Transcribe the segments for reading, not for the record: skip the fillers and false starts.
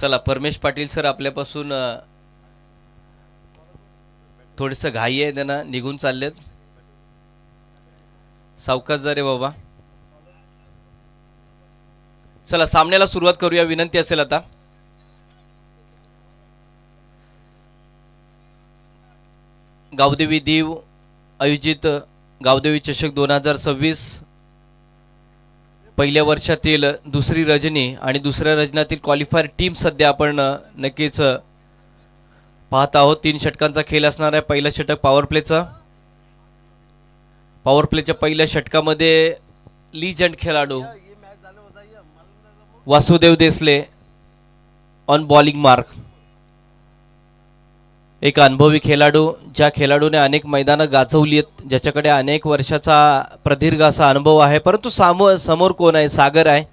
चला परमेश पाटील सर आपल्यापासून थोडंसं घाई आहे, त्यांना निघून चाललेत. सावकाश जा रे बाबा. चला सामन्याला सुरुवात करूया. विनंती असेल आता. गावदेवी दीव आयोजित गावदेवी चषक 2026 पहिल्या वर्षातील दुसरी रजनी आणि दुसऱ्या रजनातील क्वालिफायर टीम सध्या आपण नक्कीच पाहत आहोत. 3 षटकांचा खेळ असणार आहे. पहिला षटक पॉवर प्लेचा. पॉवर प्लेच्या पहिल्या षटकामध्ये लीजंड खेळाडू Vasudev Desale on bowling mark. एक अनुभवी खेळाडू, ज्या खेळाडूने अनेक मैदानं गाजवली आहेत, ज्याच्याकडे अनेक वर्षाचा प्रदीर्घ असा अनुभव आहे. परंतु समोर कोण आहे? सागर आहे.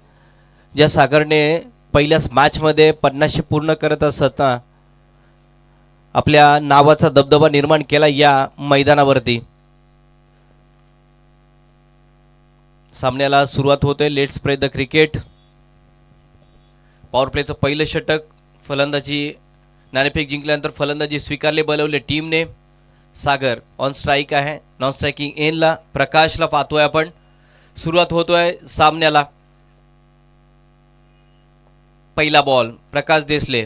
ज्या सागरने पहिल्याच मॅचमध्ये 50 पूर्ण करत असताना आपल्या नावाचा दबदबा निर्माण केला या मैदानावरती. सामन्याला सुरुवात होते. Let's spray the cricket. Power प्लेचं पहिलं षटक. फलंदाजी नाणेफेक जिंकल्यानंतर फलंदाजी स्वीकारले बोलवले टीमने. सागर ऑन स्ट्राईक आहे. नॉन स्ट्रायकिंग एनला प्रकाशला पाहतोय आपण. सुरुवात होतोय सामन्याला. पहिला बॉल प्रकाश देसले.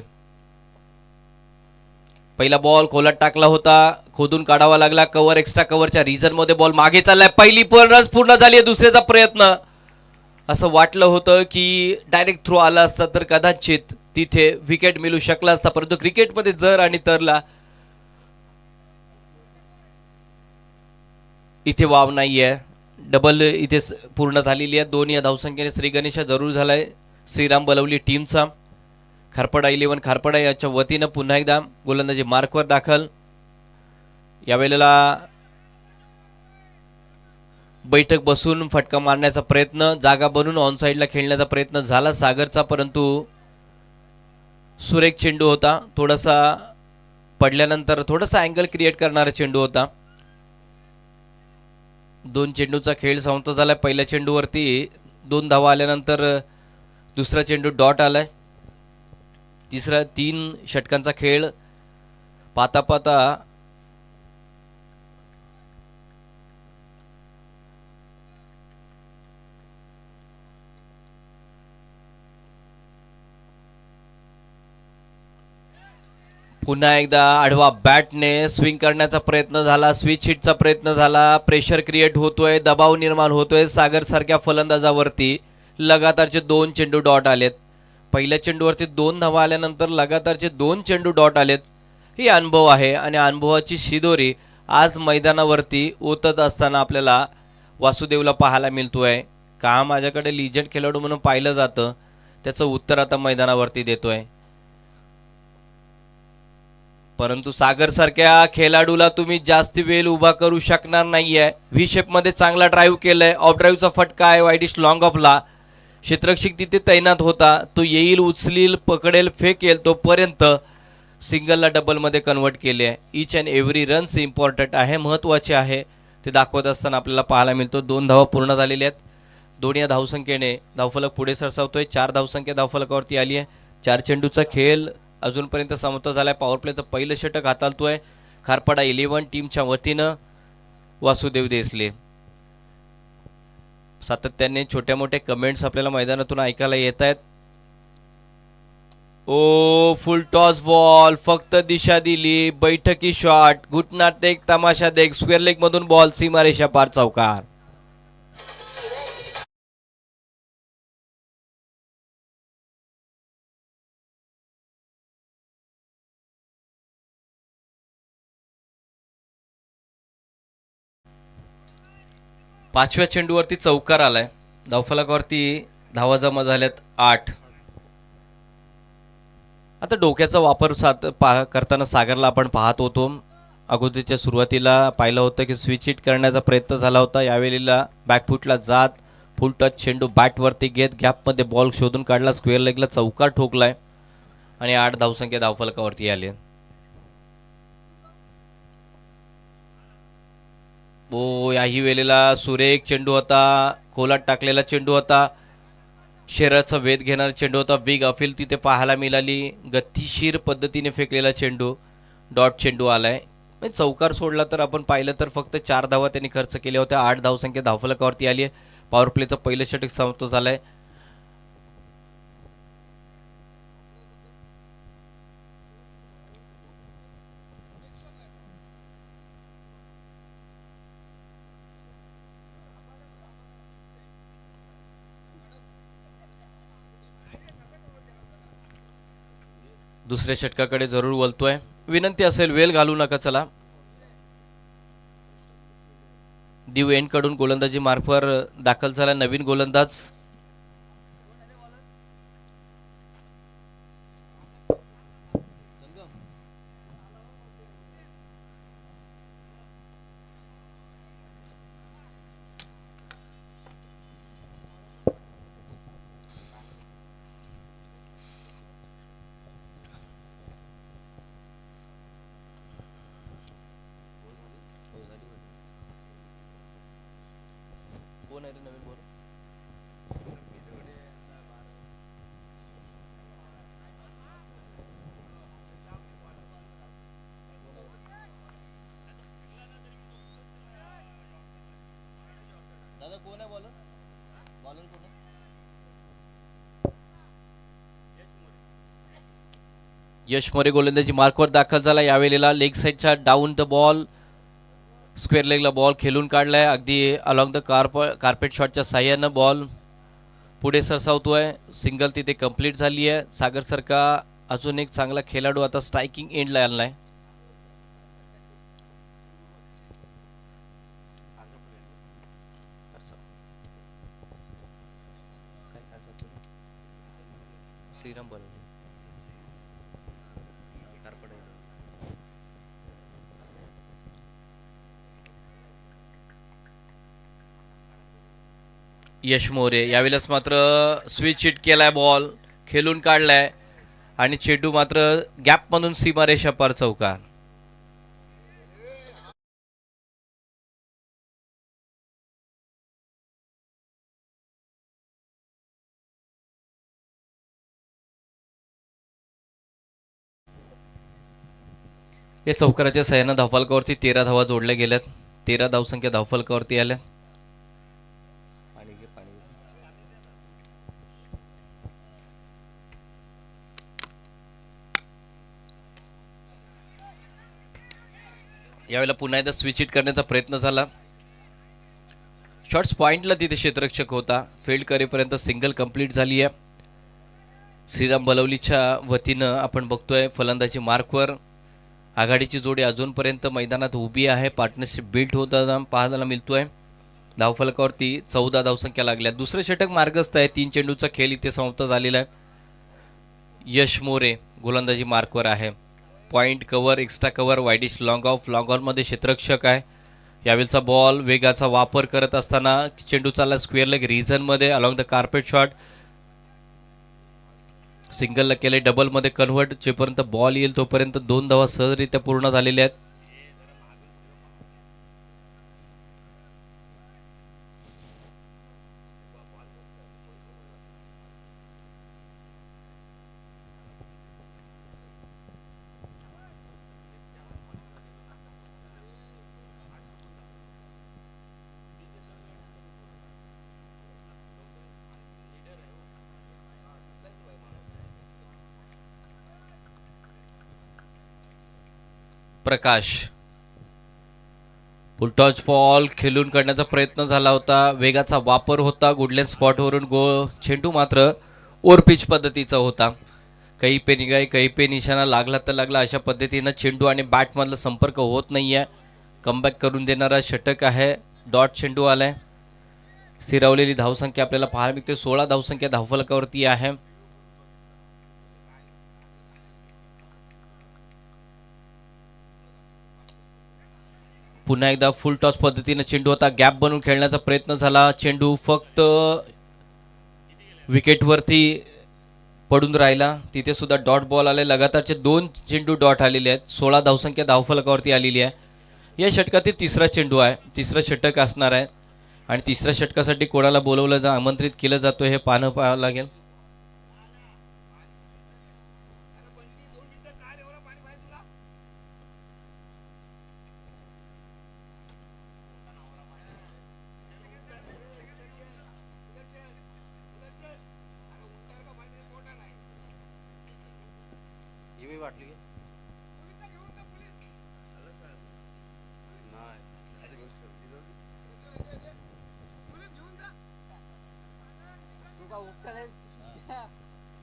पहिला बॉल खोलात टाकला होता, खोदून काढावा लागला. कव्हर, एक्स्ट्रा कव्हरच्या रिझन मध्ये बॉल मागे चाललाय. पहिली रन पूर्ण झाली. दुसऱ्याचा प्रयत्न. असं वाटलं होतं की डायरेक्ट थ्रो आला असता तर कदाचित तिथे विकेट मिळू शकला असता, परंतु क्रिकेटमध्ये जर आणि तरला इथे वाव नाहीये. डबल इथे पूर्ण झालेली आहे. 2 या धावसंख्येने श्री गणेशा जरूर झालाय श्रीराम बलवली टीमचा. खारपडा 11 खारपडा याच्या वतीनं पुन्हा एकदा गोलंदाजी मार्कवर दाखल. यावेळेला बैठक बसून फटका मारण्याचा प्रयत्न, जागा बनून ऑन साईडला खेळण्याचा प्रयत्न झाला सागरचा, परंतु सुरेख चेंडू होता. थोडासा पडल्यानंतर थोडासा अँगल क्रिएट करणारा चेंडू होता. 2 चेंडूचा खेळ समाप्त झाला. पहिल्या चेंडूवरती 2 धावा आल्यानंतर दुसरा चेंडू डॉट आलाय. तिसरा 3 षटकांचा खेळ पाहता पाहता पुन्हा एकदा आडवा बॅटने स्विंग करण्याचा प्रयत्न झाला. स्विच हिटचा प्रयत्न झाला. प्रेशर क्रिएट होतोय, दबाव निर्माण होतोय सागर सारख्या फलंदाजावरती. लगातारचे 2 चेंडू डॉट आलेत. पहिल्या चेंडूवरती 2 धावा आल्यानंतर लगातारचे 2 चेंडू डॉट आलेत. ही अनुभव आहे आणि अनुभवाची शिदोरी आज मैदानावरती ओतत असताना आपल्याला वासुदेवला पाहायला मिळतोय. का माझ्याकडे लिजंड खेळाडू म्हणून पाहिलं जातं, त्याचं उत्तर आता मैदानावरती देतोय. परंतु सागर सारख्या खेळाडूला तुम्ही जास्त वेळ उभा करू शकणार नाहीये. व्ही शेप मध्ये चांगला ड्राईव्ह केलाय. ऑफ ड्राईव्हचा फटका आहे वाईडिश लॉंग ऑफला. क्षेत्ररक्षक तिथे तैनात होता. तो येईल, उचलील, पकडेल, फेकेल, तोपर्यंत सिंगलला डबलमध्ये कन्वर्ट केले आहे. Each and every runs important आहे, महत्त्वाचे आहे. ते दाखवत असताना आपल्याला पाहायला मिळतो. 2 धावा पूर्ण झालेल्या आहेत. 2 या धावसंख्येने धावफलक पुढे सरसावतोय. 4 धावसंख्या धावफलकावरती आली आहे. 4 चेंडूचा खेळ अजूनपर्यंत समाप्त झालाय. पॉवर प्लेचं पहिलं षटक हाताळतोय खारपाडा 11 टीमच्या वतीनं वासुदेव देसले. सातत्याने छोट्या मोठ्या कमेंट्स आपल्याला मैदानातून ऐकायला येत आहेत. ओ फुल टॉस बॉल, फक्त दिशा दिली. बैठकी शॉट, घुटनात देख, तमाशा देख. स्क्वेअर लेग मधून बॉल सीमारेषा पार चौकार. पाचव्या चेंडूवरती चौकार आलाय. धावफलकावरती धावा जमा झाल्यात 8. आता डोक्याचा वापर करताना सागरला आपण पाहत होतो. अगोदरच्या सुरुवातीला पाहिलं होतं की स्विच हिट करण्याचा प्रयत्न झाला होता. यावेळेला बॅकफुटला जात फुल टच चेंडू बॅटवरती घेत गॅपमध्ये बॉल शोधून काढला. स्क्वेअर लेगला चौकार ठोकलाय आणि 8 धावसंख्या धावफलकावरती आली. याही वेळेला सुरेख चेंडू होता, खोलात टाकलेला चेंडू होता. शरीराचा वेध घेणारा चेंडू होता. बिग अपील तिथे पाहायला मिळाली. गतिशीर पद्धतीने फेकलेला चेंडू, डॉट चेंडू आलाय. चौकार सोडला तर आपण पाहिलं तर फक्त 4 धावा त्यांनी खर्च केल्या होत्या. 8 धावसंख्या धावफलकावरती आली आहे. पॉवर प्लेचं पहिलं षटक समाप्त झालंय. दुसऱ्या षटकाकडे जरूर वळतोय. विनंती असेल वेळ घालू नका. चला, दिव एंड कडून गोलंदाजी मार्फवर दाखल झाला नवीन गोलंदाज. कोण आहे रे नवीन बोल? दादा कोण आहे बॉलर? बॉलर कोण आहे? यश मोरे गोलंदाजी मार्कवर दाखल झाला. यावेळेला लेग साईडच्या डाऊन द बॉल, स्क्वेअर लेगला बॉल खेळून काढलाय. अगदी अलॉंग द कार्पेट शॉटच्या साह्यानं बॉल पुढे सरसावतोय. सिंगल तिथे कंप्लीट झाली आहे. सागर सरका अजून एक चांगला खेळाडू आता स्ट्रायकिंग एंडला आलाय. श्रीराम बोल. यश मोरे यावेळेस मात्र स्विच हिट केलाय. बॉल खेळून काढलाय आणि चेंडू मात्र गॅप मधून सीमारेषा पार चौकार. या चौकाराच्या सहाय्यानं धावफलकावरती 13 धावा जोडल्या गेल्यात. 13 धावसंख्या धावफलकावरती आल्या. यावेळेला पुन्हा एकदा स्विच हिट करण्याचा प्रयत्न झाला. शॉट्स पॉइंटला तिथे क्षेत्ररक्षक होता. फील्ड करेपर्यंत सिंगल कंप्लीट झाली आहे. श्रीराम बलवलीच्या वतीनं आपण बघतोय फलंदाजी मार्कवर आघाडीची जोडी अजूनपर्यंत मैदानात उभी आहे. पार्टनरशिप बिल्ड होताना पाहायला मिळतोय. धावफलकावरती 14 धावसंख्या लागल्या. दुसरं षटक मार्गस्थ आहे. 3 चेंडूचा खेळ इथे समाप्त झालेला आहे. यश मोरे गोलंदाजी मार्कवर आहे. Point cover, extra cover, wideish long off. Long ऑफमध्ये क्षेत्ररक्षक आहे. यावेळचा बॉल वेगाचा वापर करत असताना चेंडू चालला स्क्वेअर लेग रिझनमध्ये अलॉंग द कार्पेट शॉट. सिंगलला केले, डबलमध्ये कन्व्हर्ट. जेपर्यंत बॉल येईल तोपर्यंत 2 धावा सहजरित्या पूर्ण झालेल्या आहेत. प्रकाश फुलटॉच बॉल खेळून काढण्याचा प्रयत्न झाला होता. वेगाचा वापर होता. गुडलँड स्पॉटवरून चेंडू मात्र ओव्हर पिच पद्धतीचा होता. काही पे निघाय, काही पे निशाणा लागला तर लागला. अशा पद्धतीनं चेंडू आणि बॅटमधला संपर्क होत नाहीये. कमबॅक करून देणारा षटक आहे. डॉट चेंडू आलाय. स्थिरावलेली धावसंख्या आपल्याला पाहायला मिळते. 16 धावसंख्या धावफलकावरती आहे. पुन्हा एकदा फुल टॉस पद्धतीने चेंडू होता. गॅप बनवून खेळण्याचा प्रयत्न झाला. चेंडू फक्त विकेटवरती पडून राहिला. तिथे सुद्धा डॉट बॉल आले. लगातारचे 2 चेंडू डॉट आलेले आहेत. 16 धावसंख्या धावफलकावरती आलेली आहे. या षटकातील तिसरा चेंडू आहे. तिसरं षटक असणार आहे. आणि तिसऱ्या षटकासाठी कोणाला बोलवलं आमंत्रित केलं जातं हे पाहावं लागेल.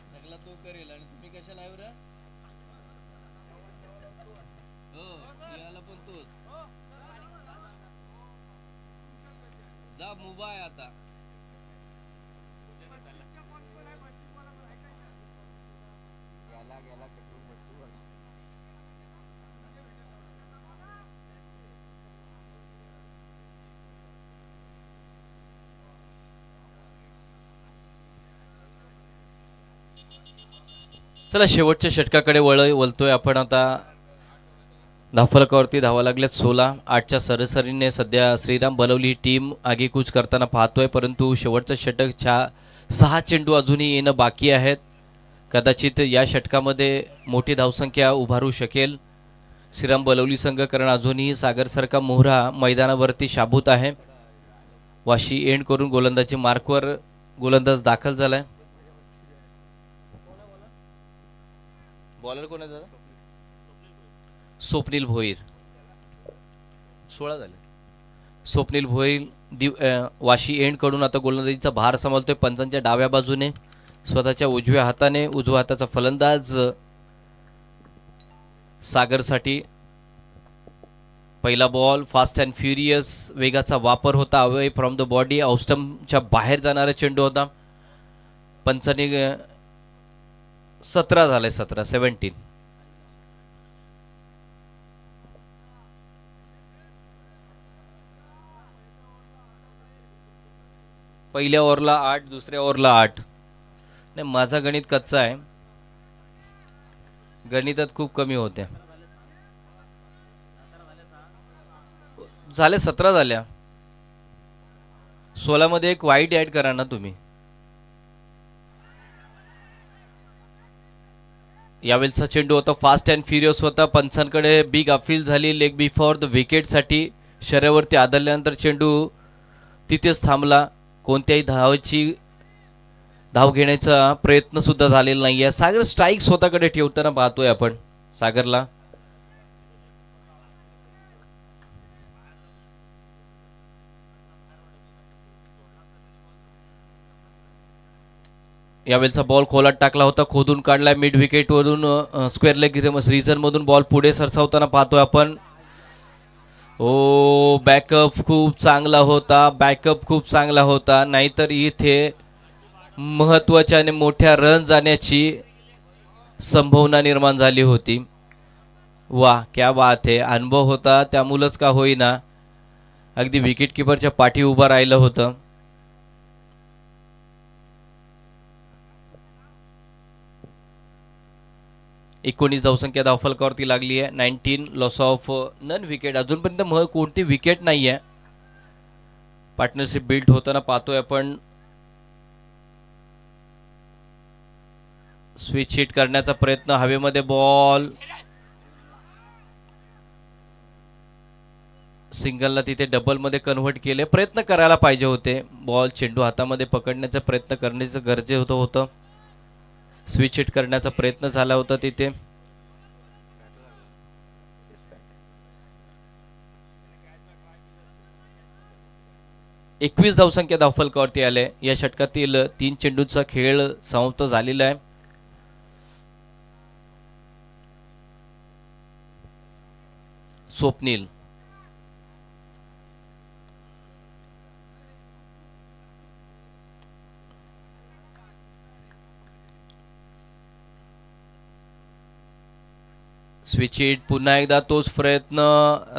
सगळा तो करेल आणि तुम्ही कशाला आहे बरं? हो, याला पण तोच. जा मुभा आहे आता. चला शेवटच्या षटकाकडे वळतोय आपण आता. धावफलकावरती धावा लागल्यात 16. 8च्या सरासरीने सध्या श्रीराम बलवली ही टीम आगेकूच करताना पाहतोय, परंतु शेवटचं षटक 6 चेंडू अजूनही येणं बाकी आहेत. कदाचित या षटकामध्ये मोठी धावसंख्या उभारू शकेल श्रीराम बलवली संघ, कारण अजूनही सागरसारखा मोहरा मैदानावरती शाबूत आहे. वाशी एंड करून गोलंदाजी मार्कवर गोलंदाज दाखल झालाय. बॉलर कोण आहे दादा? स्वप्नील भोईर. 16 झाले. स्वप्नील भोईर वाशी एंड कडून आता गोलंदाजीचा भार सांभाळतोय पंचांच्या डाव्या बाजूने. स्वतःच्या उजव्या हाताने उजव्या हाताचा फलंदाज सागरसाठी. पहिला बॉल फास्ट अँड फ्युरियस वेगाचा वापर होता. अवे फ्रॉम द बॉडी ऑस्टमच्या बाहेर जाणारा चेंडू होता. पंचाने 17 झाले. 17 पहिल्या ओव्हरला 8, दुसऱ्या ओव्हरला 8. नाही, माझा गणित कच्चा आहे, गणितात खूप कमी होत्या. झाले 17 झाल्या. 16 मध्ये एक वाईट ऍड करा ना तुम्ही. यावेळेचा चेंडू होता फास्ट अँड फ्युरियस होता. पंचांकडे बिग अपील झाली लेग बिफोर द विकेटसाठी. शरीरावरती आदळल्यानंतर चेंडू तिथेच थांबला. कोणत्याही धाव घेण्याचा प्रयत्न सुद्धा झालेला नाहीये. सागर स्ट्राईक स्वतःकडे ठेवताना पाहतोय आपण सागरला. यावेळेचा बॉल खोलात टाकला होता, खोदून काढलाय मिड विकेट वरून. स्क्वेअर लेग रिझन मधून बॉल पुढे सरसावताना पाहतोय आपण. ओ, बॅकअप खूप चांगला होता, बॅकअप खूप चांगला होता. नाहीतर इथे महत्वाच्या आणि मोठ्या रन जाण्याची संभावना निर्माण झाली होती. वा, क्या बात आहे. अनुभव होता त्यामुळंच का होईना अगदी विकेट किपरच्या पाठी उभं राहिलं होतं. एकोणीस धावसंख्या धावफलकावरती लागली आहे. 19 लॉस ऑफ नन विकेट. अजूनपर्यंत कोणती विकेट नाही आहे. पार्टनरशिप बिल्ड होताना पाहतोय आपण. स्विच हिट करण्याचा प्रयत्न, हवेमध्ये बॉल, सिंगलला तिथे डबल मध्ये कन्व्हर्ट केले. प्रयत्न करायला पाहिजे होते. बॉल चेंडू हातामध्ये पकडण्याचा प्रयत्न करण्याचं गरजेचं होतं. स्विच हिट करण्याचा प्रयत्न झाला होता तिथे. एकवीस धावसंख्या धावफलकावरती आले. या षटकातील 3 चेंडूचा खेळ समाप्त झालेला आहे. Swapnil switch hit. पुन्हा एकदा तोच प्रयत्न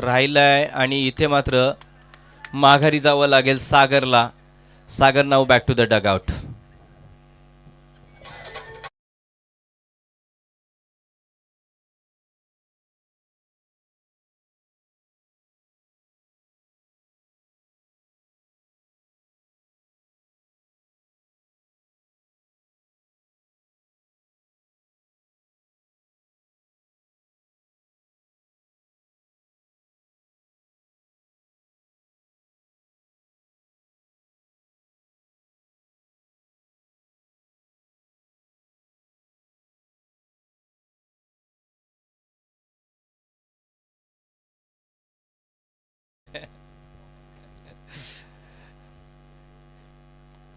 राहिलाय आणि इथे मात्र माघारी जावं लागेल सागरला. सागर नाव बॅक टू द डगआउट.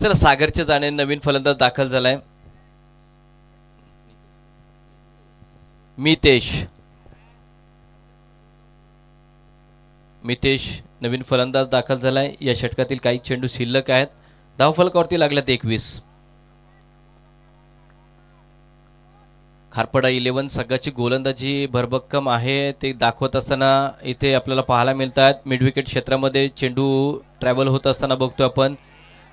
चला सागरच्या जाणे नवीन फलंदाज दाखल झालाय. मितेश. मितेश नवीन फलंदाज दाखल झालाय. या षटकातील काही चेंडू शिल्लक आहेत. धावफलकावरती लागल्यात 21. खारपडा 11 संघाची गोलंदाजी भरभक्कम आहे ते दाखवत असताना इथे आपल्याला पाहायला मिळतात. मिड विकेट क्षेत्रामध्ये चेंडू ट्रॅव्हल होत असताना बघतो आपण.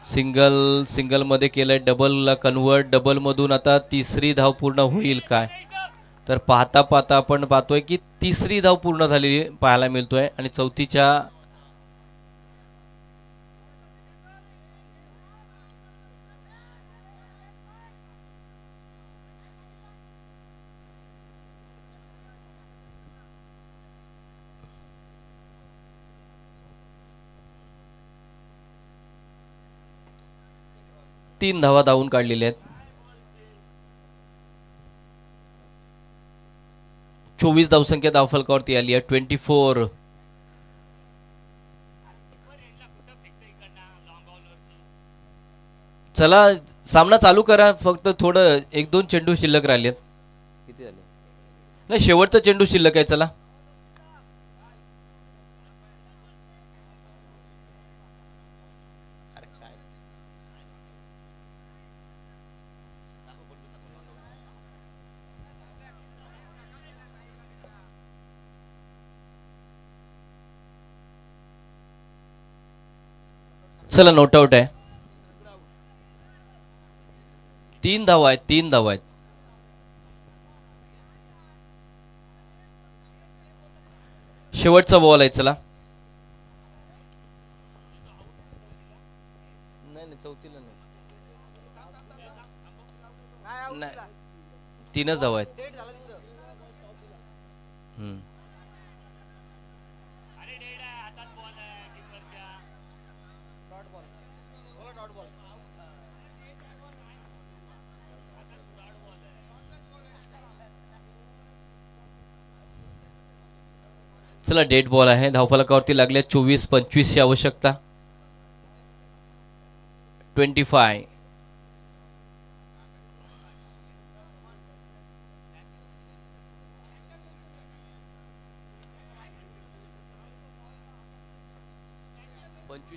सिंगलमध्ये केलंय, डबलला कन्वर्ट. डबलमधून आता तिसरी धाव पूर्ण होईल काय, तर पाहता पाहता आपण पाहतोय की तिसरी धाव पूर्ण झालेली पाहायला मिळतोय. आणि चौथीच्या तीन धावा धावून काढलेल्या आहेत. 24 धावसंख्या धावफलकावरती आली आहे. 24. चला सामना चालू करा. फक्त थोडं 1-2 चेंडू शिल्लक राहिलेत. किती झाले? नाही, शेवटचा चेंडू शिल्लक आहे. चला चला नोट आउट आहे. 3 धावा आहेत. 3 धावा आहेत. शेवटचा बॉल आहे. चला नाही चौथीला नाही, 3च धावा आहेत. चला डेड बॉल आहे. धावफलकावरती लागल्या 24-25 ची आवश्यकता. 25.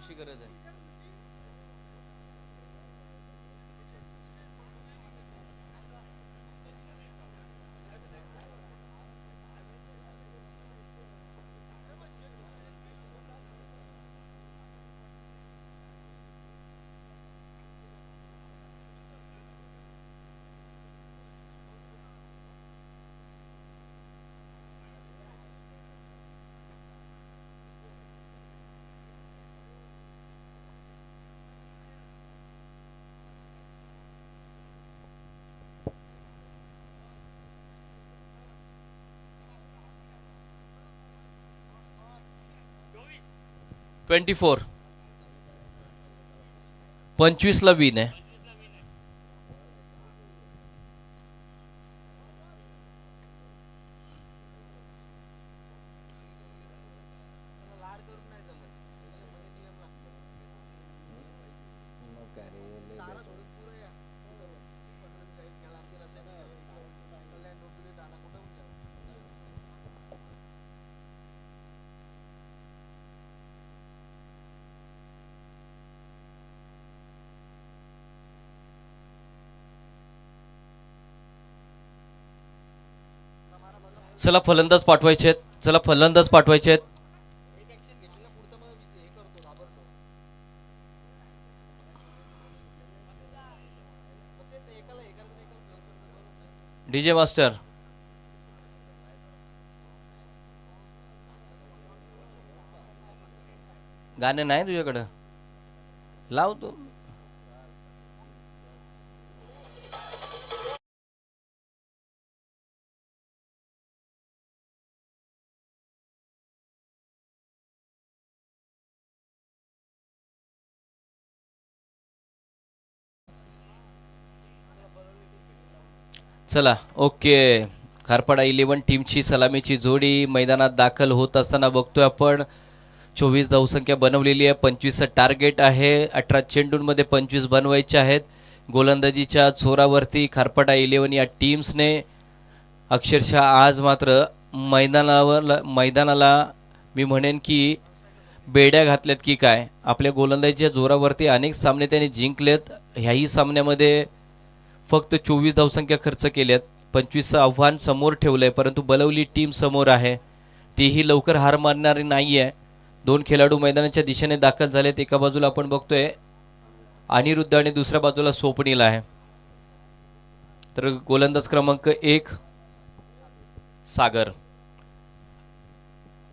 ची गरज आहे. ट्वेंटी 25 ला विन आहे. चला फलंदाज पाठवायचे आहेत. चला फलंदाज पाठवायचे आहेत. डीजे मास्टर गाणे नाही तुझ्याकडं? लाव तू. चला ओके. खारपाडा 11 टीमची सलामीची जोडी मैदानात दाखल होत असताना बघतोय आपण. 24 धावसंख्या बनवलेली आहे, 25चं टार्गेट आहे, 18 चेंडूंमध्ये 25 बनवायचे आहेत. गोलंदाजीच्या जोरावरती खारपाटा 11 या टीम्सने अक्षरशः आज मात्र मैदानाला मी म्हणेन की बेड्या घातल्यात की काय. आपल्या गोलंदाजीच्या जोरावरती अनेक सामने त्यांनी जिंकलेत. ह्याही सामन्यामध्ये फक्त 24 धावसंख्या खर्च केल्यात, 25चं आव्हान समोर ठेवलंय, परंतु बलवली टीम समोर आहे, तीही लवकर हार मानणारी नाही आहे. 2 खेळाडू मैदानाच्या दिशेने दाखल झालेत. एका बाजूला आपण बघतोय अनिरुद्ध आणि दुसऱ्या बाजूला स्वप्नील आहे. तर गोलंदाज क्रमांक 1 सागर,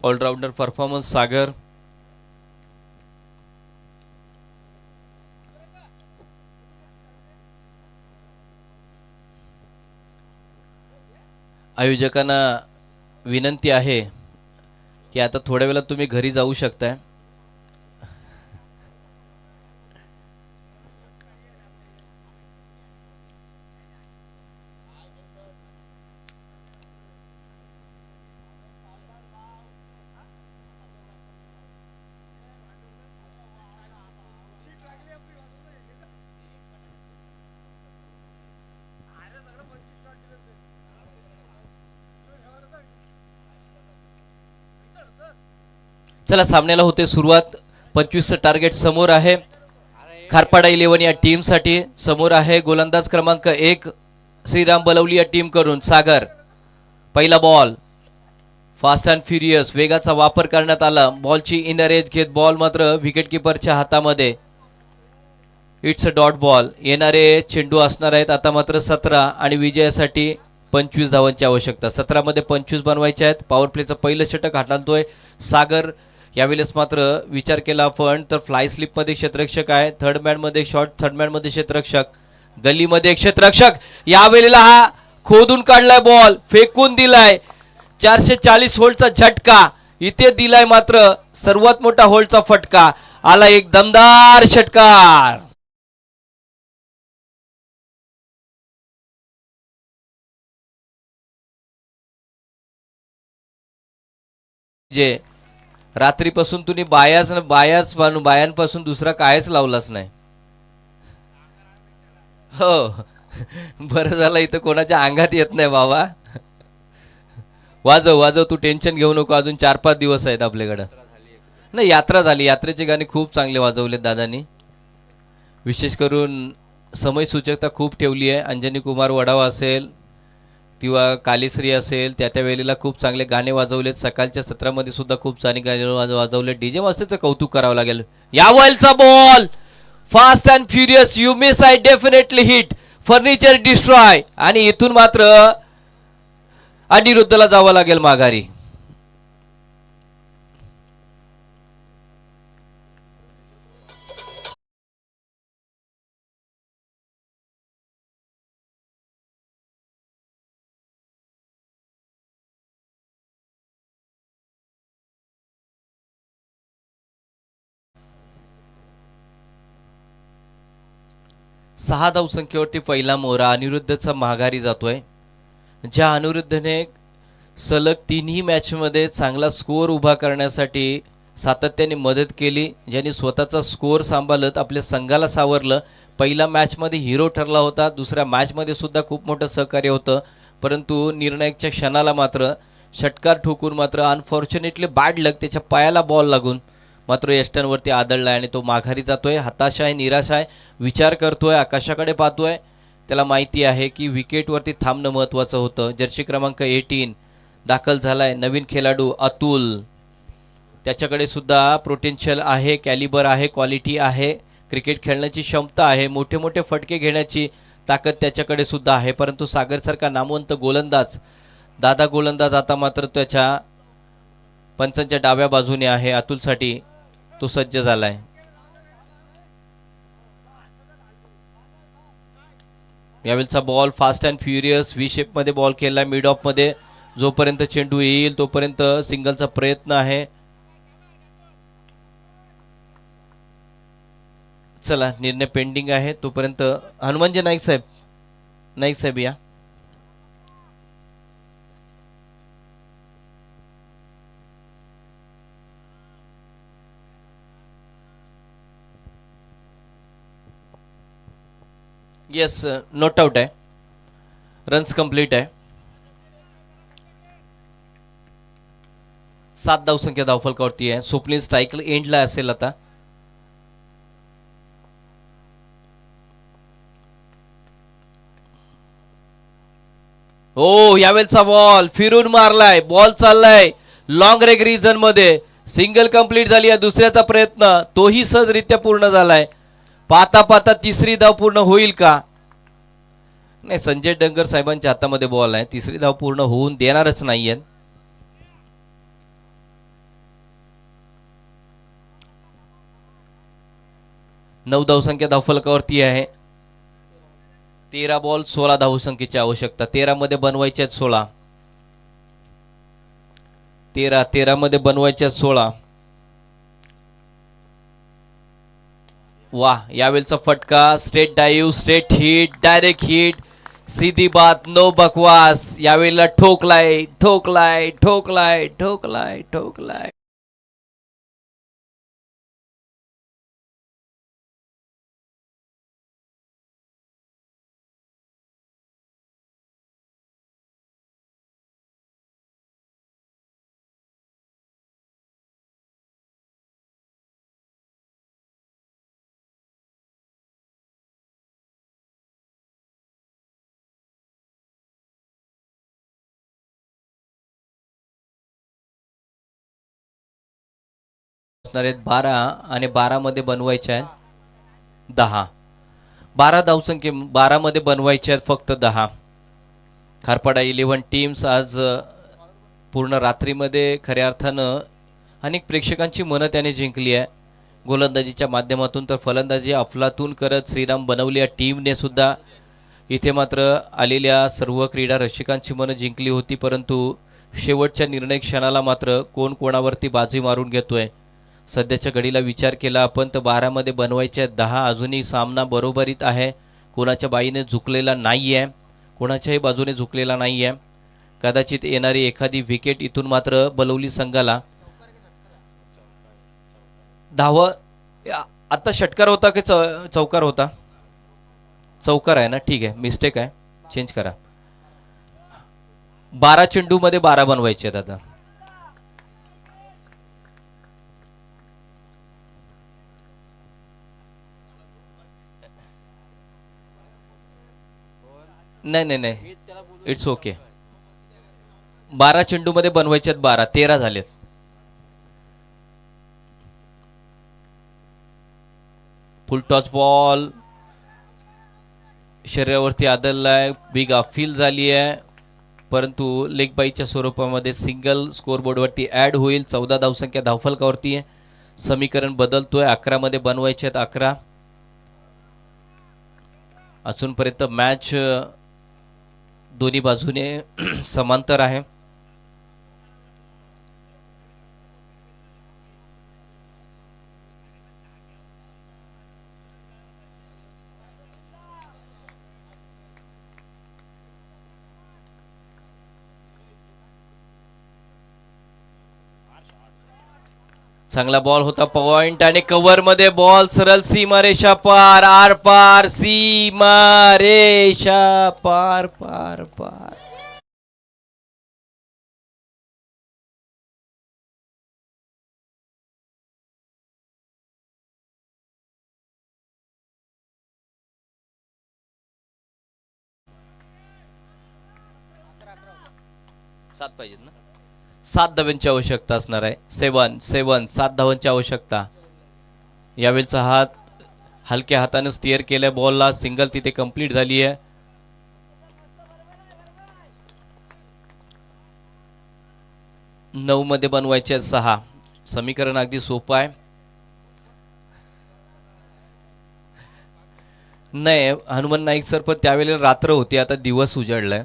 ऑलराऊंडर परफॉर्मन्स सागर. आयोजकांना विनंती आहे की आता थोड्या वेळात तुम्ही घरी जाऊ शकताय. चला सामन्याला होते सुरुवात. 25चं टार्गेट समोर आहे खारपाडा 11 या टीम साठी. समोर आहे गोलंदाज क्रमांक 1 श्रीराम बलवली या टीम कडून सागर. पहिला बॉल फास्ट अँड फ्युरियस, वेगाचा वापर करण्यात आला. बॉलची इनर एज घेत बॉल मात्र विकेटकीपरच्या हातामध्ये. It's a dot ball. येणारे चेंडू असणार आहेत आता मात्र 17 आणि विजयासाठी 25 धावांची आवश्यकता. 17 मध्ये 25 बनवायचे आहेत. पॉवर प्लेचं पहिलं षटक हाताळतोय सागर. यावेळेस मात्र विचार केला आपण तर फ्लाय स्लिप मध्ये क्षेत्ररक्षक आहे, थर्ड मॅन मध्ये शॉर्ट, थर्ड मॅन मध्ये क्षेत्ररक्षक, गल्लीमध्ये एक क्षेत्ररक्षक. यावेळेला हा खोदून काढलाय बॉल, फेकून दिलाय. 440 होल्डचा झटका इथे दिलाय, मात्र सर्वात मोठा होल्डचा फटका आला. एक दमदार षटकार. जे रात्रीपासून तुम्ही बायांपासून दुसरा कायच लावलाच नाही. हो बरं झालं इथं कोणाच्या अंगात येत नाही बाबा. वाजव वाजव, तू टेन्शन घेऊ नको, अजून 4-5 दिवस आहेत आपल्याकडं. नाही यात्रा झाली, यात्रेचे गाणे खूप चांगले वाजवलेत दादांनी. विशेष करून समय सूचकता खूप ठेवली आहे. अंजनी कुमार वडावा असेल किंवा कालीश्री असेल, त्या वेळेला खूप चांगले गाणे वाजवलेत. सकाळच्या सत्रामध्ये सुद्धा खूप चांगले गाणे वाजवले. डीजे मास्टरचं कौतुक करावं लागेल. यावेळचा ball fast and furious, you miss I definitely hit, furniture destroy. आणि इथून मात्र अनिरुद्धला जावं लागेल माघारी. सहा धावसंख्येवरती पहिला मोहरा अनिरुद्धचा माघारी जातोय. ज्या अनिरुद्धने सलग तिन्ही मॅचमध्ये चांगला स्कोअर उभा करण्यासाठी सातत्याने मदत केली, ज्यांनी स्वतःचा स्कोअर सांभाळत आपल्या संघाला सावरलं. पहिल्या मॅचमध्ये हिरो ठरला होता, दुसऱ्या मॅचमध्ये सुद्धा खूप मोठं सहकार्य होतं, परंतु निर्णायकच्या क्षणाला मात्र षटकार ठोकून मात्र अनफॉर्च्युनेटली बॅड लक, त्याच्या पायाला बॉल लागून मात्र यष्टांवरती आदळलाय आणि तो माघारी जातोय. हताशा आहे, निराशा आहे, विचार करतोय, आकाशाकडे पाहतोय. त्याला माहिती आहे की विकेटवरती थांबणं महत्त्वाचं होतं. जर्सी क्रमांक 18 दाखल झालाय नवीन खेळाडू अतुल. त्याच्याकडे सुद्धा पोटेन्शियल आहे, कॅलिबर आहे, क्वालिटी आहे, क्रिकेट खेळण्याची क्षमता आहे, मोठे मोठे फटके घेण्याची ताकद त्याच्याकडे सुद्धा आहे. परंतु सागरसारखा नामवंत गोलंदाज, दादा गोलंदाज आता मात्र त्याच्या पंचांच्या डाव्या बाजूने आहे. अतुलसाठी तो सज्ज झालाय. यावेळचा ball fast and furious, V shape मध्ये बॉल केला मिड ऑफ मध्ये. जोपर्यंत चेंडू येईल तोपर्यंत सिंगलचा प्रयत्न आहे. चला निर्णय पेंडिंग आहे तोपर्यंत हनुमानजी नाईक साहेब या. येस, नॉट आउट आहे. रन्स कंप्लीट आहे. 7 धावसंख्या धावफलकावरती आहे. स्वप्नील स्ट्राईक एंडला असेल आता. हो, यावेळेचा बॉल फिरून मारलाय. बॉल चाललाय लॉंग रेग रिजन मध्ये. सिंगल कंप्लीट झाली आहे. दुसऱ्याचा प्रयत्न तोही सहजरित्या पूर्ण झालाय. पाहता पाहता तिसरी धाव पूर्ण होईल का? नाही, संजय डंगर साहेबांच्या हातामध्ये बॉल आहे. तिसरी धाव पूर्ण होऊन देणारच नाहीये. 9 धावसंख्या धावफलकावरती आहे. 13 बॉल 16 धावसंख्येची आवश्यकता. 13 मध्ये बनवायच्या 16. 13 मध्ये बनवायच्या 16. वाह, यावेळचा फटका. Straight dive, straight hit, direct hit. सीधी बात, नो बकवास. यावेळेला ठोकलाय ठोकलाय ठोकलाय ठोकलाय ठोकलाय. असणार आहेत 12 आणि 12 मध्ये बनवायच्या आहेत 10. 12 धावसंख्ये 12 मध्ये बनवायच्या आहेत फक्त 10. खारपाडा 11 टीम्स आज पूर्ण रात्रीमध्ये खऱ्या अर्थानं अनेक प्रेक्षकांची मनं त्याने जिंकली आहे. गोलंदाजीच्या माध्यमातून तर फलंदाजी अफलातून करत श्रीराम बनवली या टीमने सुद्धा इथे मात्र आलेल्या सर्व क्रीडा रसिकांची मनं जिंकली होती. परंतु शेवटच्या निर्णय क्षणाला मात्र कोण कोणावरती बाजी मारून घेतोय. सध्याच्या घडीला विचार केला आपण तर 12 मध्ये बनवायच्या 10. अजूनही सामना बरोबरीत आहे. कोणाच्या बाईने झुकलेला नाही आहे. कोणाच्याही बाजूने झुकलेला नाही आहे. कदाचित येणारी एखादी विकेट इथून मात्र बलवली संघाला. धावा आता षटकार होता की चौकार होता? चौकार आहे ना, ठीक आहे, मिस्टेक आहे, चेंज करा. 12 चेंडू मध्ये 12 बनवायचे आहेत आता. नाही नाही नाही, इट्स ओके. 12 चेंडू मध्ये बनवायचे आहेत 12. 13 झालेत. फुल टॉस बॉल शरीरावरती आदळलाय. बिग अपील झाली आहे. परंतु लेग बाईच्या स्वरूपामध्ये सिंगल स्कोरबोर्डवरती ॲड होईल. 14 धावसंख्या धावफलकावरती आहे. समीकरण बदलतोय. 11 मध्ये बनवायचे आहेत 11. अजूनपर्यंत मॅच दोन्ही बाजूने समांतर आहे. चांगला बॉल होता. पॉइंट आणि कव्हर मध्ये बॉल सरळ सीमारेषा पार, आर पार, सीमारेषा पार पार पार. सात पाहिजेत ना. 7 धावांची आवश्यकता असणार आहे. 7 धावांची आवश्यकता. यावेळेचा हात हलक्या हाताने स्टिअर केल्या बॉलला. सिंगल तिथे कंप्लीट झाली आहे. नऊ मध्ये बनवायचे 6. समीकरण अगदी सोपं आहे. नाही, हनुमान नाईक सर, पण त्यावेळेला रात्र होती, आता दिवस उजाडलाय.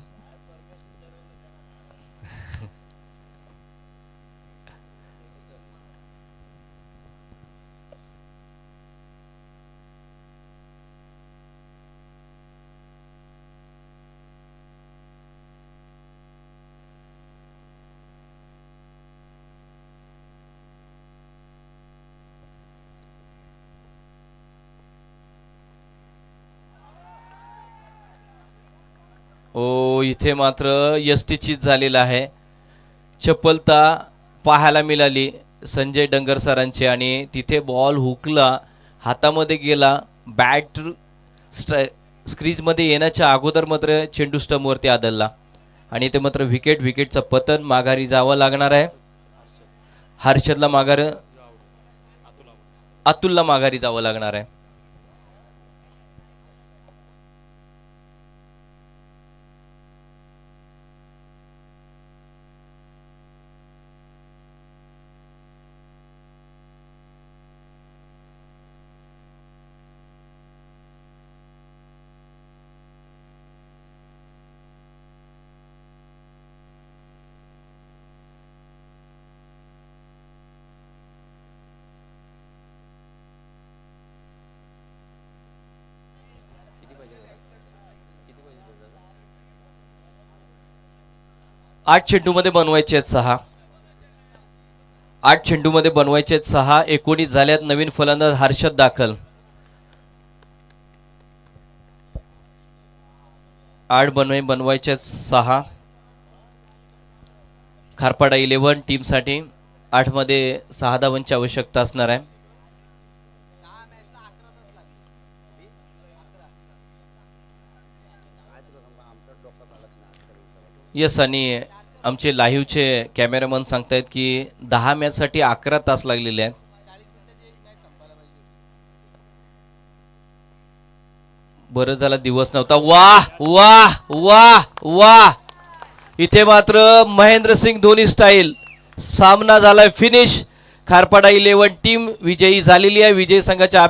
ओ इथे मात्र यष्टीचीच झालेला आहे. चपलता पाहायला मिळाली संजय डंगर सरांची आणि तिथे बॉल हुकला, हातामध्ये गेला, बॅट स्क्रीजमध्ये येण्याच्या अगोदर मात्र चेंडू स्टंपवरती आदळला आणि ते मात्र विकेटचं पतन. माघारी जावं लागणार आहे. हर्षदला अतुलला माघारी जावं लागणार आहे. आठ चेंडूमध्ये बनवायचे आहेत 6. 8 चेंडूमध्ये बनवायचे आहेत 6. 19 झाल्यात. नवीन फलंदाज हर्षद दाखल. 8 बनवायचे आहेत 6. खारपाडा 11 टीमसाठी 8 मध्ये 6 धावांची आवश्यकता असणार आहे. यस आणि आमचे लाईव्हचे कॅमेरामन सांगतायत की 10 मॅचसाठी 11 तास लागलेले आहेत. बरं झाला दिवस नव्हता. वाह वाह वाह वाह, इथे मात्र महेंद्रसिंग धोनी स्टाईल सामना झालाय फिनिश. खारपाडा 11 टीम विजयी झालेली आहे. विजयी संघाच्या